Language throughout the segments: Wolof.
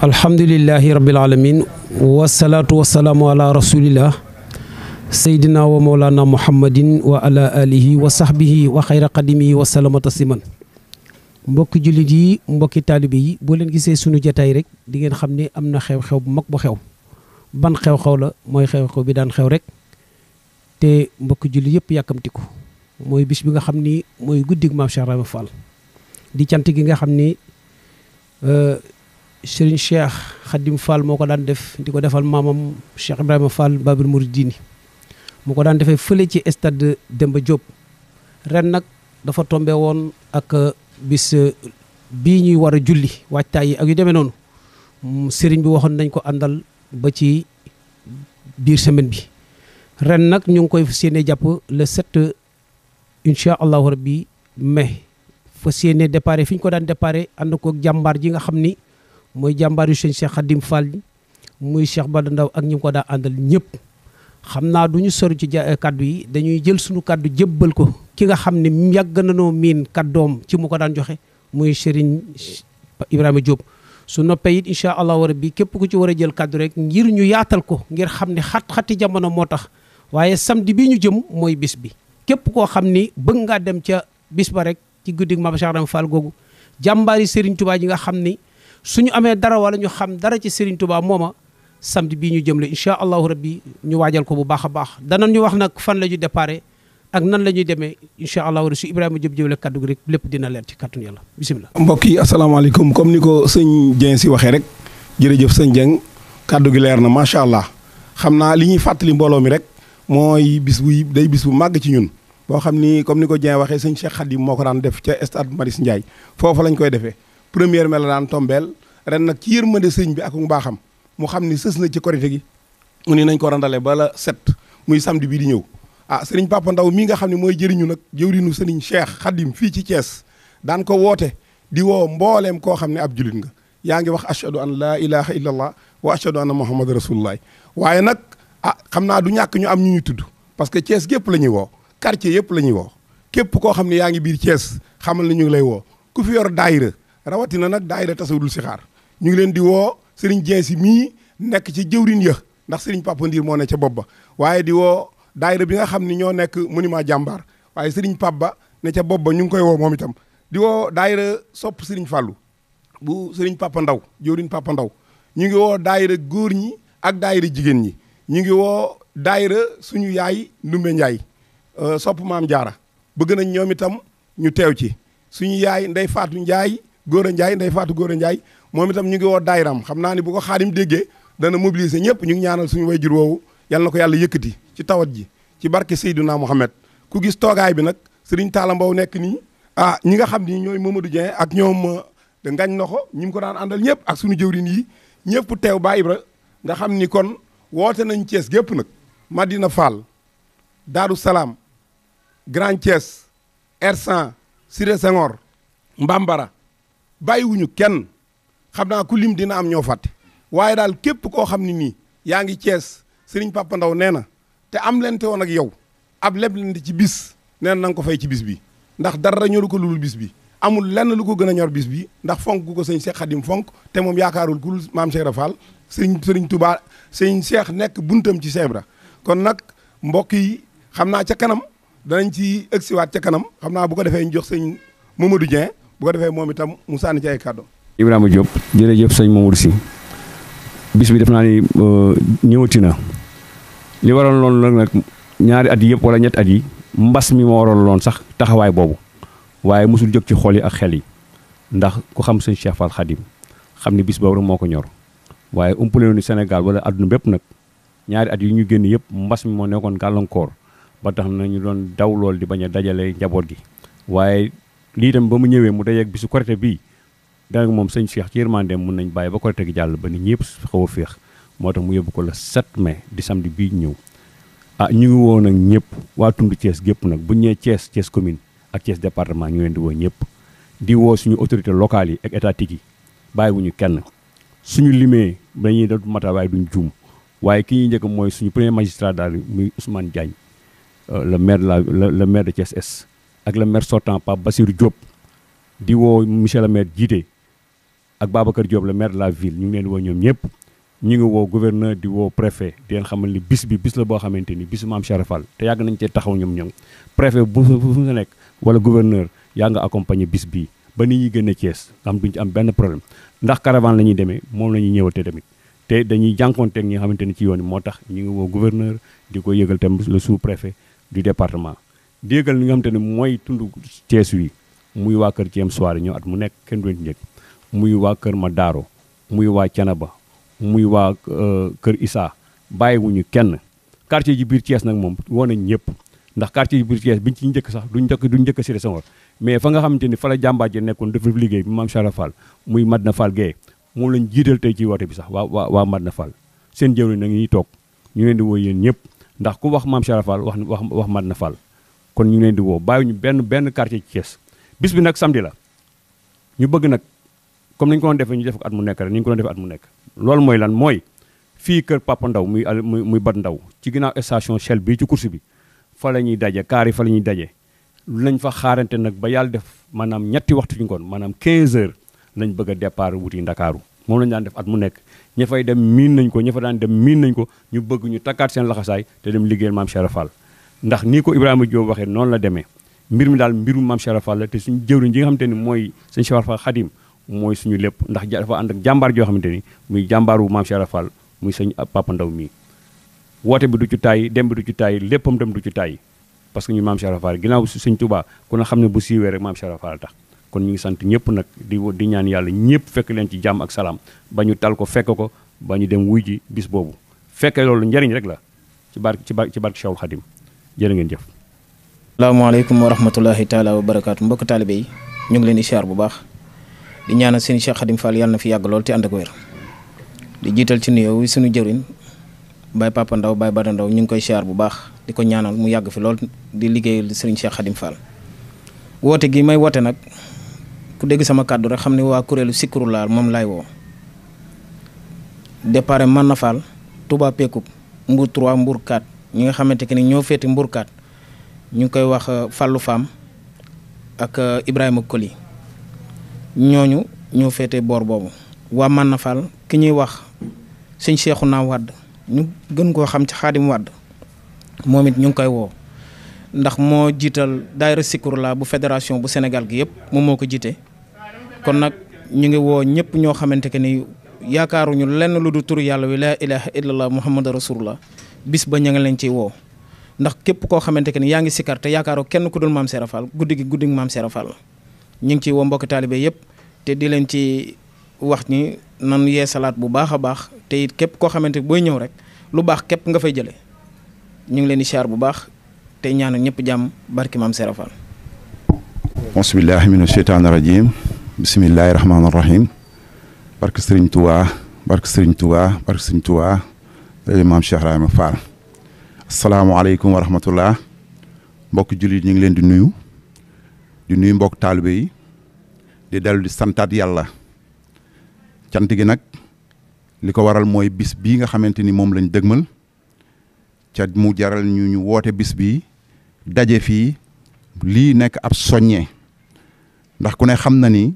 alhamdulillahi rabbil alamin wasalaatu wasalaamu ala rasulillah sayyidina wa mawlana muhammadin wa ala alihi wa sahbihi wa xayra qadimihi wa salama tasliman. mbokki jullit yi mbokki taalibe yi boo leen gisee sunu jataay rek di ngeen xam ne am na xew-xew bu mag bu xew. ban xew-xew la mooy xew-xew bi daan xew rek te mbokki jullit yëpp yàkkamtiku mooy bis bi nga xam ni mooy guddig maam Cheikh Ibrahima Fall di cant gi nga xam ni Serigne Cheikh Khadim Fall moo ko daan def di ko defal maamam Cheikh Ibrahima Fall Babul Mouridine mu ko daan defee fële ci stade Demba Diop. ren nag dafa tombe woon ak bis bii ñuy war a julli waajtaay yi ak yu demee noonu Serigne bi waxoon nañ ko àndal ba ci biir semaine bi. ren nag ñu ngi koy fas yéene jàpp le 7 incha allahu rabbi mai fas yéene départ fi ñu ko daan départ ànd ko jàmbaar ji nga xam ni mooy jàmbaar yu sëñ Cheikh Khadim Fall muy Cheikh Bada Ndaw ak ñi ko daa àndal ñëpp. xam naa du ñu sori ci kaddu yi dañuy jël suñu kaddu jébbal ko ki nga xam ne yàgg nañoo miin kaddoom ci mu ko daan joxe muy Serigne Ibrahima Diop. su noppee it incha allahu rabbi képp ku ci war a jël kaddu rek ngir ñu yaatal ko ngir xam ne xat-xati jamono moo tax waaye samedi bii ñu jëm mooy bis bi. képp koo xam ni bëgg ngaa dem ca bis ba rek ci guddig Mame Cheikh Ibrahima Fall googu jàmbaari Serigne Touba ji nga xam ni suñu amee dara wala ñu xam dara ci Serigne Touba mooma samedi bii ñu jëm la incha allahu rabbi ñu waajal ko bu baax a baax danañ ñu wax nag fan la ñu déparé ak nan la ñuy demee incha allahu rabbi su Ibrahima Diop jëwle kaddu gi rek lépp dina leer ci kàttanu yàlla bisimilah. mbokk yi asalaamaaleykum comme ni ko sëñ Dieng si waxee rek jërëjëf sëñ Dieng kaddu gi leer na macha allah xam naa li ñuy fàttali mbooloo mi rek mooy bis bu màgg ci ñun. boo xam ni comme ni ko Dieng waxee sëñ Cheikh Khadim moo ko daan def ca stade Maris Ndiaye foofu lañ koy defee première mai la daan tombeel ren nag ci yërmande sëñ bi ak mu baaxam mu xam ni sës na ci korite gi mu ni nañ ko randale ba la 7 muy samedi bii di ñëw. sëriñ Papa Ndaw mii nga xam ne mooy jëriñu nag jëwriñu sëriñ Cheikh Khadim fii ci Thiès daan ko woote di woo mbooleem koo xam ne ab julit nga yaa ngi wax ashhadu an laa ilaha illa allah wa ashhadu anna muhammad rasulullah waaye nag xam naa du ñàkk ñu am ñu ñuy tudd parce que Thiès gépp la ñuy woo quartier yëpp la ñuy woo képp koo xam ne yaa ngi biir Thiès xamal na ñu ngi lay woo ku fi yor daayira rawatina nag daayira tasawudul sixaar ñu ngi leen di woo sëriñ Dieng si mii nekk ci jëwriñ ya ndax sëriñ Papa Ndiir moo ne ca bopp ba waaye di woo daayira bi nga xam ni ñoo nekk monument jàmbaar waaye sëriñ Pape Ba ne ca bopp ba ñu ngi koy woo moom itam di woo daayira sopp sëriñ Fallou bu sëriñ Papa Ndaw jëwriñ Papa Ndaw ñu ngi woo daayira góor ñi ak daayira jigéen ñi ñu ngi woo daayira suñu yaay Ndumbe Ndiaye sopp maam Jaara bëgg nañ ñoom itam ñu teew ci suñu yaay Ndey Faatu Ndiaye Góora Ndiaye Ndey Faatu Góora Ndiaye moom itam ñu ngi woo daayiram xam naa ni bu ko Xaadim déggee dana mobiliser ñëpp ñu ngi ñaanal suñu wayjur woowu yàlla na ko yàlla yëkkati ci tawat ji ci barke Seydina Mohamed ku gis toogaay bi nag Serigne Talla Mbow nekk nii ñi nga xam ni ñooy Mamadou Dieng ak ñoom ngañ noxo ñi mu ko daan àndal ñëpp ak suñu jëwrin yi ñëpp teew Baye Ibra nga xam ni kon woote nañ Thiès gépp nag Madina Fall Daaru Salaam Grand Thiès R100 Siré Senghor Mbambara bàyyiwuñu kenn xam naa ku lim dina am ñoo fàtte waaye daal képp koo xam ne nii yaa ngi Thiès Serigne Papa Ndaw nee na te am lente woon ak yow ab leblente ci bis nee na nga ko fay ci bis bi ndax dara ñoru ko lulul bis bi amul lenn lu ko gën a ñor bis bi ndax fonk gu ko sëñ Cheikh Khadim fonk te moom yaakaarul ku maam Cheikh Rafal Serigne Touba sëñ Cheikh nekk buntam ci Cheikh Ibra kon nag mbokk yi xam naa ca kanam danañ ci ëgsiwaat ca kanam xam naa bu ko defee ñu jox sëñ Mamadou Dieng bu ko defee moom itam mu sànni ci ay kàddu. Ibrahima Diop jërëjëf sëñ Mamadou Sy bis bi def naa ni ñëwati na li waroon loolu nag ñaari at yi yëpp wala ñetti at yi mbas mi moo waroon loon sax taxawaay boobu waaye mosul jóg ci xol yi ak xel yi ndax ku xam sëñ Cheikh Fall Khadim xam ni bis boobu rek moo ko ñor waaye umpale ni Sénégal wala adduna bépp nag ñaari at yi ñu génn yëpp mbas mi moo nekkoon gàllankoor ba tax na ñu doon daw lool di bañ a dajale njaboot gi waaye lii tam ba mu ñëwee mu dajeeg bisu Korité bii daanaka moom sëñ Cheikh ci yërmandeem mun nañ bàyyi ba Korité gi jàll ba nit ñëpp xaw a féex moo tax mu yóbbu ko le 7 mai di samedi bii ñëw ñu ngi woo nag ñëpp waa tund Thiès gépp nag bu ñu nee Thiès commune ak Thiès département ñu leen di woo ñëpp di woo suñu autorité locales yi ak étatique yi bàyyiwuñu kenn suñu limee dañuy def mata waaye duñ juum waaye ki ñuy njëkk mooy suñu premier magistrat daal muy Ousmane Diagne le maire le maire de Thiès Est ak le maire sortant Pape Bassirou Diop di woo monsieur le maire jiite ak Babacar Diop le maire de la ville ñu ngi leen di woo ñoom ñëpp ñu ngi woo gouverneur di woo préfet di leen xamal ni bis bi bis la boo xamante ni bisu Mame Cheikh Fall te yàgg nañ cee taxaw ñoom préfet bu nga nekk wala gouverneur yaa nga accompagner bis bii ba nit ñi gën a Thiès am duñ ci am benn problème ndax caravane la ñuy demee moom la ñuy ñëwatee tamit te dañuy jànkoonteeg ñi nga xamante ni ci yoon yi moo tax ñu ngi woo gouverneur di ko yëgal tam le sous préfet du département di yëgal li nga xamante ne mooy tund Thiès wi muy waa kër Thiem soirée ñëw at mu nekk kenn du leen ci njëkk muy waa kër Madaro muy waa Canaba muy waa kër Issa bàyyiwuñu kenn quartier ji biir Thiès nag moom woo nañ ñëpp ndax quartier ji biir Thiès biñ ci njëkk sax duñ njëkk Cité Senghor mais fa nga xamante ni fa la jàmbaar ji nekkoon def liggéey bi Mame Cheikh Fall muy Madina Fall Gueye moom lañ jiital tey ci woote bi sax waa Madina Fall seen jëwriñ na ngi toog ñu leen di woo yéen ñëpp ndax ku wax Mame Cheikh Fall wax Madina Fall kon ñu leen di woo bàyyi ñu benn quartier ci Thiès bis bi nag samedi la ñu bëgg nag comme ni ñu ko doon defee ñu def ko at mu nekk rek ni ñu ko doon defee at mu nekk loolu mooy lan mooy fii kër Papa Ndaw muy Bat Ndaw ci ginnaaw station Shell bii ci course bi fa la ñuy daje kaar yi fa la ñuy daje lañ fa xaarante nag ba yàlla def maanaam ñetti waxtu ci ngoon maanaam 15 heures lañ bëgg a départ wuti Ndakaaru moom lañu daan def at mu nekk ña fay dem miin nañ ko ña fa daan dem miin nañ ko ñu bëgg ñu takkaat seen laxasaay te dem liggéeyal Mame Cheikh Fall ndax nii ko Ibrahima Diop waxee noonu la demee mbir mi daal mbiru Mame Cheikh Fall la te suñu jëwriñ ji nga xamante ni mooy sëñ Cheikh Fall Khadim mooy suñu lépp ndax dafa ànd ak jàmbaar joo xamante ni muy jàmbaaru Mame Cheikh Fall muy sëñ Papa Ndaw mii woote bi du ci taay dem bi du ci taay léppam dem du ci taay parce que ñu Mame Cheikh Fall ginnaaw sëñ Touba ku na xam ne bu siiwee rek Mame Cheikh Fall tax kon ñu ngi sant ñëpp nag di ñaan yàlla ñëpp fekk leen ci jàmm ak salaam ba ñu tal ko fekk ko ba ñu dem wuy ji bis boobu fekkee loolu njariñ rek la ci barke Cheikhul Khadim jërë ngeen jëf. salaamaaleykum wa rahmatulahi taala wa barakaatu mbokk taalibe yi ñu ngi leen di siyaar bu baax di ñaanal seen Cheikh Khadim Fall yàlla na fi yàgg lool te ànd ak wér di jiital ci nuyoo wi suñu jëwriñ Baye Papa Ndaw Baye Bada Ndaw ñu ngi koy siyaar bu baax di ko ñaanal mu yàgg fi lool di liggéeyal Serigne Cheikh Khadim Fall woote gi may woote nag ku dégg sama kàddu rek xam ne waa kuréelu Sikru laal moom laay woo départ man na Fall Touba Pekoub Mbour 3 Mbour 4 ñi nga xamante que ni ñoo féete Mbour 4 ñu ngi koy wax Fallou Fam ak Ibrahima Koli ñooñu ñoo féete boor boobu waa man na Fall ki ñuy wax sëñ Cheikhouna Wade ñu gën koo xam ci Khadim Wade moom it ñu ngi koy woo ndax moo jiital daayira Sikru la bu fédération bu Sénégal gi yëpp moom moo ko jiite kon nag ñu ngi woo ñëpp ñoo xamante que ni yaakaaruñu lenn lu du turu yàlla wi laa ilaha illallah muhammadu rasulullah bis ba ña nga leen ciy woo ndax képp koo xamante que ni yaa ngi sikkar te yaakaaroo kenn ku dul Mame Cheikh Fall guddi gi guddi Mame Cheikh Fall ñu ngi ciy woo mbokki taalibe yëpp te di leen ci wax ni nan yee salaat bu baax a baax te it képp koo xamante booy ñëw rek lu baax képp nga fay jëlee ñu ngi leen di siyaar bu baax te ñaanal ñëpp jàmm barki Mame Cheikh Fall. bismillahi mina sheytaani rajim bismillahi rahmaani rahim barke Serigne Touba barke Serigne Touba barke Serigne Touba Mame Cheikh Ibrahima Fall. asalaamaaleykum wa rahmatullah mbokk jullit ñu ngi leen di nuyu mbokk taalibe yi di dellu di santaat yàlla cant gi nag li ko waral mooy bis bii nga xamante ni moom lañ dëgmal ca mu jaral ñu woote bis bi daje fii lii nekk ab soññe ndax ku ne xam na ni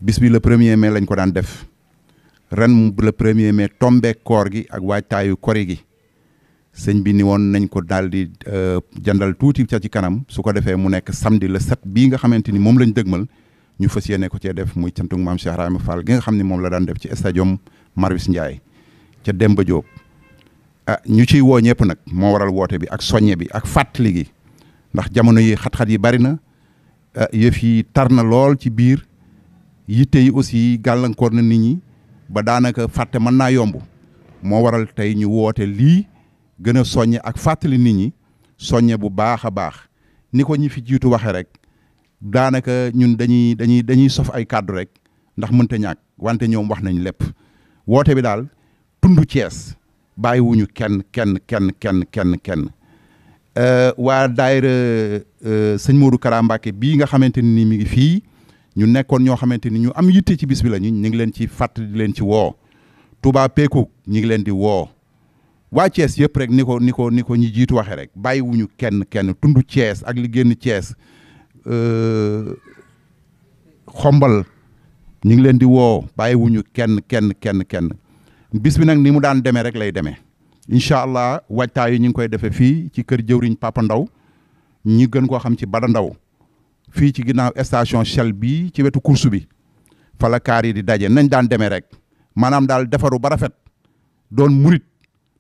bis bi le 1er mai lañ ko daan def ren le 1er mai tombeek koor gi ak waajtaayu kori gi sëñ bi ni woon nañ ko daal di jandal tuuti ca ci kanam su ko defee mu nekk samedi le 7 bii nga xamante ni moom lañ dëgmal ñu fas yéene ko cee def muy cantuk Mame Cheikh Ibrahima Fall gi nga xam ne moom la daan def ci stadium Marius Ndiaye ca Demba Diop ñu ciy woo ñëpp nag moo waral woote bi ak soññe bi ak fàttali gi ndax jamono yi xat-xat yi bari na yëf yi tar na lool ci biir yitte yi aussi gàllankoor na nit ñi ba daanaka fàtte mën naa yomb moo waral tey ñu woote lii gën a soññe ak fàttali nit ñi soññe bu baax a baax ni ko ñi fi jiitu waxee rek daanaka ñun dañuy sof ay kàddu rek ndax mënta ñàkk wante ñoom wax nañ lépp woote bi daal tundu Thiès bàyyiwuñu kenn waa daayira sëñ Modou Kara Mbacké bii nga xamante ni mi ngi fii ñu nekkoon ñoo xamante ni ñu am yitte ci bis bi la ñu ngi leen ci fàttali di leen ci woo Touba Pekouk ñu ngi leen di woo waa Thiès yëpp rek ni ko ñi jiitu waxee rek bàyyiwuñu kenn tundu Thiès ak li génn Thiès Xombal ñu ngi leen di woo bàyyiwuñu kenn bis bi nag ni mu daan demee rek lay demee incha allah waajtaay yi ñu ngi koy defee fii ci kër jëwriñ Papa Ndaw ñi gën koo xam ci Bada Ndaw fii ci ginnaaw station Shell bi ci wetu course bi fa la kaar yi di daje nañ daan demee rek maanaam daal defaru ba rafet doon murit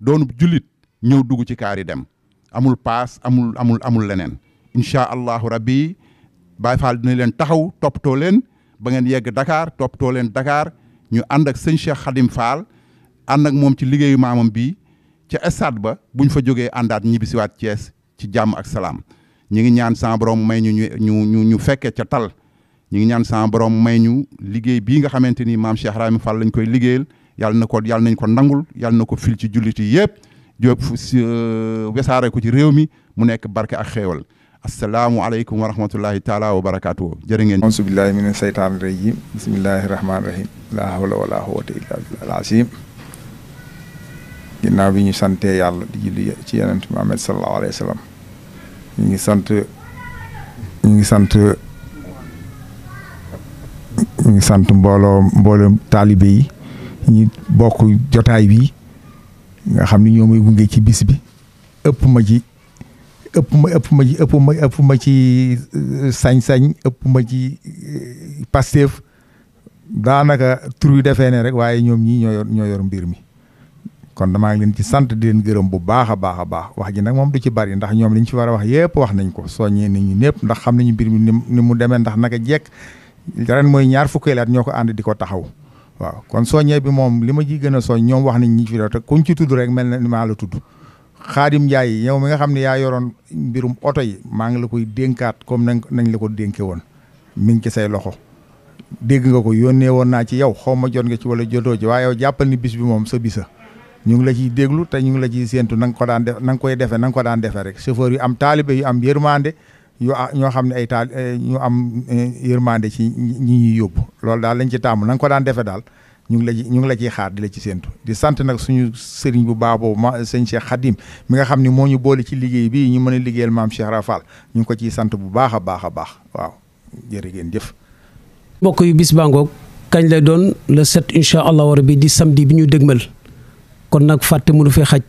doon jullit ñëw dugg ci kaar yi dem amul paas amul leneen incha allahu rabbi Baye Fall dina leen taxaw toppatoo leen ba ngeen yegg Dakar toppatoo leen Dakar ñu ànd ak sëñ Cheikh Khadim Fall ànd ak moom ci liggéeyu maamam bi ca stade ba buñ fa jógee àndaat ñibbisiwaat Thiès ci jàmm ak salaam ñi ngi ñaan sama borom may ñu fekkee ca tal ñi ngi ñaan sama borom may ñu liggéey bii nga xamante ni maam Cheikh Ibrahima Fall lañ koy liggéeyal yàlla nañ ko nangul yàlla na ko fil ci jullit yi yëpp jóob wesaare ko ci réew mi mu nekk barke ak xéewal asalaamualeykum wa rahmatullahi taala wa barakaatu jërë ngeen auzu billahi mina seytaani rajim bismillahi rahmaani rahim laa hawla wala quwwata illa billah al-azim ginnaaw bi ñu santee yàlla di julli ci yonent Muhammad sallallahu alayhi wa sallam ñu ngi sant mbooloo taalibe yi ñu bokk jotaay bi nga xam ni ñoo may gunge ci bis bi ëpp ma ci sañ-sañ ëpp ma ci Pastef daanaka tur wi defee ne rek waaye ñoom ñii ñoo yor mbir mi kon damaa ngi leen ci sant di leen gërëm bu baax a baax wax ji nag moom du ci bari ndax ñoom liñ ci war a wax yépp wax nañ ko soññee nit ñi ñëpp ndax xam nañu mbir mi ni mu demee ndax naka jekk ren mooy 2 fukkeeli at ñoo ko ànd di ko taxaw waaw kon soññee bi moom li ma ci gën a soñ ñoom wax nañ ñi fi te kuñ ci tudd rek mel na ni maa la tudd Khadim Ndiaye yow mi nga xam ne yaa yoroon mbirum oto yi maa ngi la koy dénkaat comme nañ la ko dénke woon mi ngi ci say loxo dégg nga ko yónnee woon naa ci yow xaw ma jot nga ci wala jotoo ci waaye yow jàppal ni bis bi moom sa bisa ñu ngi la ciy déglu te ñu ngi la ciy séentu na nga ko daan def na nga koy defee na nga ko daan defee rek chauffeur yu am taalibe yu am yërmande ñoo xam ne ñu am yërmande ci ñi ñuy yóbbu loolu daal lañ ci tàmm na nga ko daan defee daal ñu ngi la ciy xaar di la ci séentu di sant nag suñu sëriñ bu baax boobu sëñ Cheikh Khadim mi nga xam ne moo ñu boole ci liggéey bi ñu mën a liggéeyal maam Cheikh Rafal ñu ngi ko ciy sant bu baax a baax waaw jërë ngeen jëf. mbokk yu bis bangoog kañ lay doon le 7 incha allah rabbi di samedi bi ñu dëgmal kon nag fàtte mënu fee xaj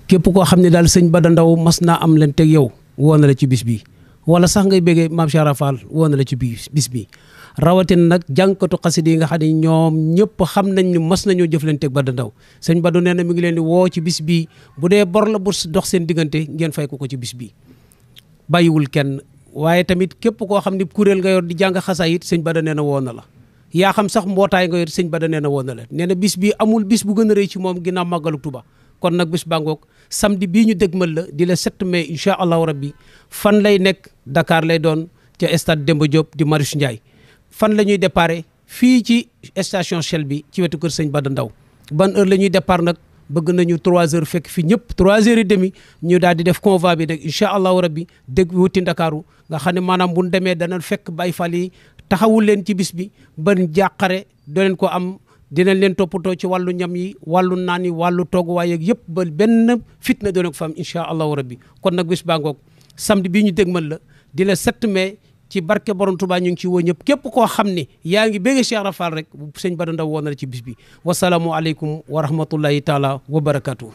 képp koo xam ne daal sëñ Bada Ndaw mas naa am leen teg yow woo na la ci bis bi wala sax ngay béggee maam Cheikh Rafal woo na la ci bis bi rawatina nag jànkatu xasida yi nga xam ne ñoom ñëpp xam nañ ni mas nañoo jëflanteeg Bada Ndaw sëñ Bada nee na mi ngi leen di woo ci bis bi bu dee bor la bu dox seen diggante ngeen fay ko ci bis bi bàyyiwul kenn waaye tamit képp koo xam ne kuréel nga yor di jàng xasaayit sëñ Bada nee na woo na la yaa xam sax mbootaay nga yor sëñ Bada nee na woo na la nee na bis bi amul bis bu gën a rëy ci moom ginnaaw màggalu Tuba kon nag bis bangoog samedi bii ñu dëgmal la di la 7 mai incha allahu rabbi fan lay nekk Dakar lay doon ca stade Demba Diop di Marius Ndiaye fan la ñuy déparé fii ci station Shell bi ci wetu kër sëñ Bada Ndaw ban heure la ñuy départ nag bëgg nañu 3 heures fekk fi ñëpp 3 heures et demi ñu daal di def convoi bi nag incha allahu rabbi dégg wuti Ndakaaru nga xam ne maanaam bu ñu demee dana fekk Baye Fall yi taxawul leen ci bis bi ba jàqare doo leen ko am dinañ leen toppatoo ci wàllu ñam yi wàllu naan yi wàllu tooguwaay ak yëpp ba benn fitna doon ko fa am incha allahu rabbi kon nag bis baa ngoog samedi bii ñu dégmal la di la 7 mai ci barke borom Touba ñu ngi ci woo ñëpp képp koo xam ne yaa ngi bëgg Cheikh Rafal rek sëñ Bada Ndaw woon na la ci bis bi wasalaamu aleykum wa rahmatullahi taala wa barakatuh